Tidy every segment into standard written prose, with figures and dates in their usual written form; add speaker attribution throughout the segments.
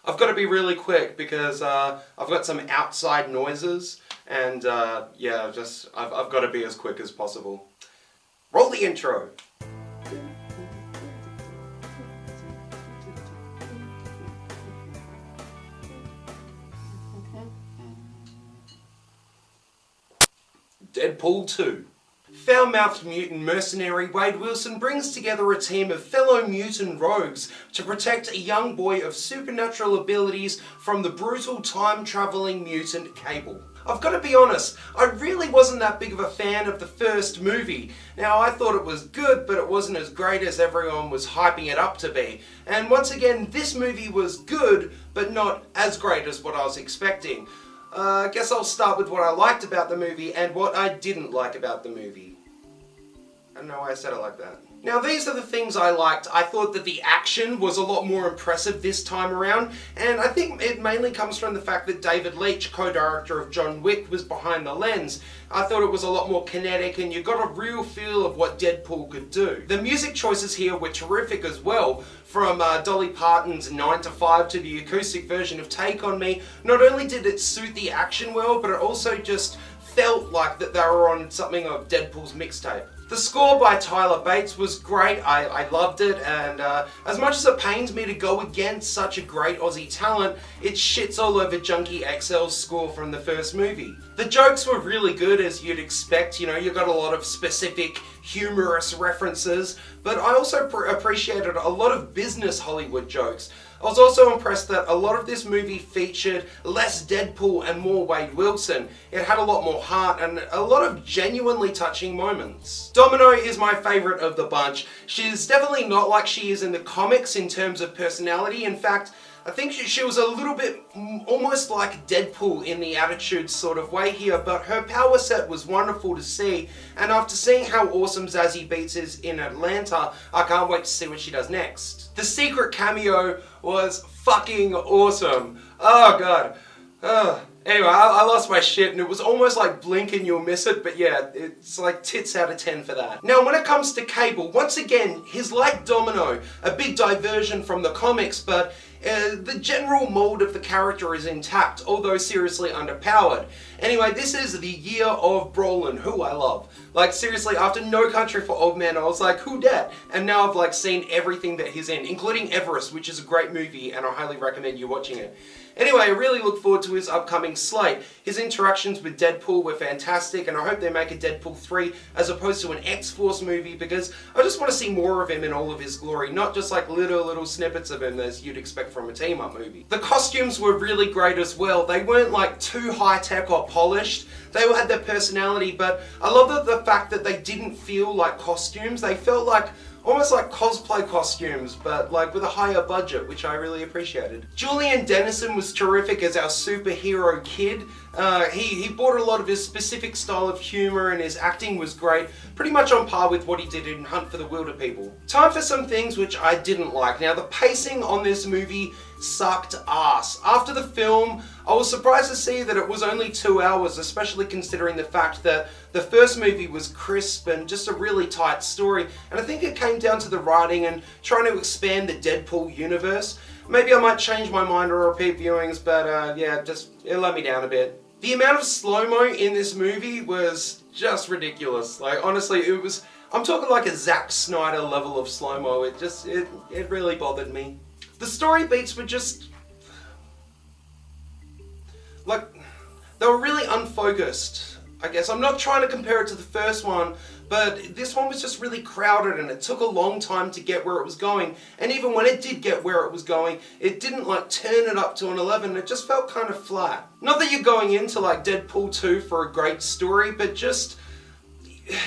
Speaker 1: I've got to be really quick because I've got some outside noises and yeah, I've got to be as quick as possible. Roll the intro. Deadpool 2. Foul-mouthed mutant mercenary Wade Wilson brings together a team of fellow mutant rogues to protect a young boy of supernatural abilities from the brutal time-travelling mutant Cable. I've got to be honest, I really wasn't that big of a fan of the first movie. Now, I thought it was good, but it wasn't as great as everyone was hyping it up to be. And once again, this movie was good, but not as great as what I was expecting. I guess I'll start with what I liked about the movie and what I didn't like about the movie. I don't know why I said it like that. Now these are the things I liked. I thought that the action was a lot more impressive this time around, and I think it mainly comes from the fact that David Leitch, co-director of John Wick, was behind the lens. I thought it was a lot more kinetic and you got a real feel of what Deadpool could do. The music choices here were terrific as well, from Dolly Parton's 9 to 5 to the acoustic version of Take On Me. Not only did it suit the action well, but it also just felt like that they were on something of Deadpool's mixtape. The score by Tyler Bates was great, I loved it, and as much as it pains me to go against such a great Aussie talent, it shits all over Junkie XL's score from the first movie. The jokes were really good, as you'd expect. You know, you got a lot of specific humorous references, but I also appreciated a lot of business Hollywood jokes. I was also impressed that a lot of this movie featured less Deadpool and more Wade Wilson. It had a lot more heart and a lot of genuinely touching moments. Domino is my favourite of the bunch. She's definitely not like she is in the comics in terms of personality. In fact, I think she was a little bit almost like Deadpool in the attitude sort of way here, but her power set was wonderful to see, and after seeing how awesome Zazie Beetz is in Atlanta, I can't wait to see what she does next. The secret cameo was fucking awesome. Oh god. Anyway, I lost my shit and it was almost like blink and you'll miss it, but yeah, it's like tits out of 10 for that. Now when it comes to Cable, once again, he's like Domino, a big diversion from the comics, but the general mold of the character is intact, although seriously underpowered. Anyway, this is the year of Brolin, who I love. Like seriously, after No Country for Old Men, I was like, who dat? And now I've like seen everything that he's in, including Everest, which is a great movie and I highly recommend you watching it. Anyway, I really look forward to his upcoming slate. His interactions with Deadpool were fantastic, and I hope they make a Deadpool 3 as opposed to an X-Force movie, because I just want to see more of him in all of his glory, not just like little snippets of him as you'd expect from a team-up movie. The costumes were really great as well. They weren't like too high-tech or polished. They all had their personality, but I love the fact that they didn't feel like costumes. They felt like almost like cosplay costumes, but like with a higher budget, which I really appreciated. Julian Dennison was terrific as our superhero kid. He brought a lot of his specific style of humor and his acting was great, pretty much on par with what he did in Hunt for the Wilder People. Time for some things which I didn't like. Now the pacing on this movie sucked ass. After the film, I was surprised to see that it was only 2 hours, especially considering the fact that the first movie was crisp and just a really tight story, and I think it came down to the writing and trying to expand the Deadpool universe. Maybe I might change my mind or repeat viewings, but yeah, it let me down a bit. The amount of slow-mo in this movie was just ridiculous. Like honestly, I'm talking like a Zack Snyder level of slow-mo. It really bothered me. The story beats were just like, they were really unfocused, I guess. I'm not trying to compare it to the first one, but this one was just really crowded and it took a long time to get where it was going. And even when it did get where it was going, it didn't like turn it up to an 11. It just felt kind of flat. Not that you're going into like Deadpool 2 for a great story, but just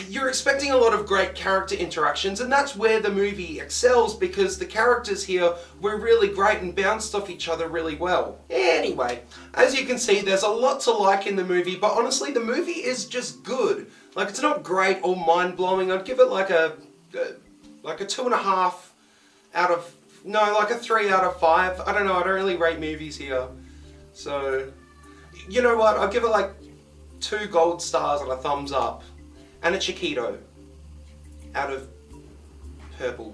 Speaker 1: you're expecting a lot of great character interactions, and that's where the movie excels, because the characters here were really great and bounced off each other really well. Anyway, as you can see, there's a lot to like in the movie, but honestly, the movie is just good. Like, it's not great or mind-blowing. I'd give it like a 2.5 out of, no, like a 3 out of 5. I don't know, I don't really rate movies here. So, you know what, I'll give it like 2 gold stars and a thumbs up. And a Chiquito out of purple.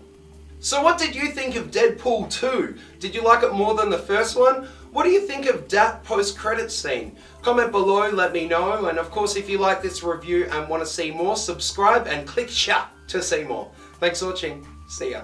Speaker 1: So what did you think of Deadpool 2? Did you like it more than the first one? What do you think of that post-credits scene? Comment below, let me know, and of course if you like this review and want to see more, subscribe and click share to see more. Thanks for watching, see ya.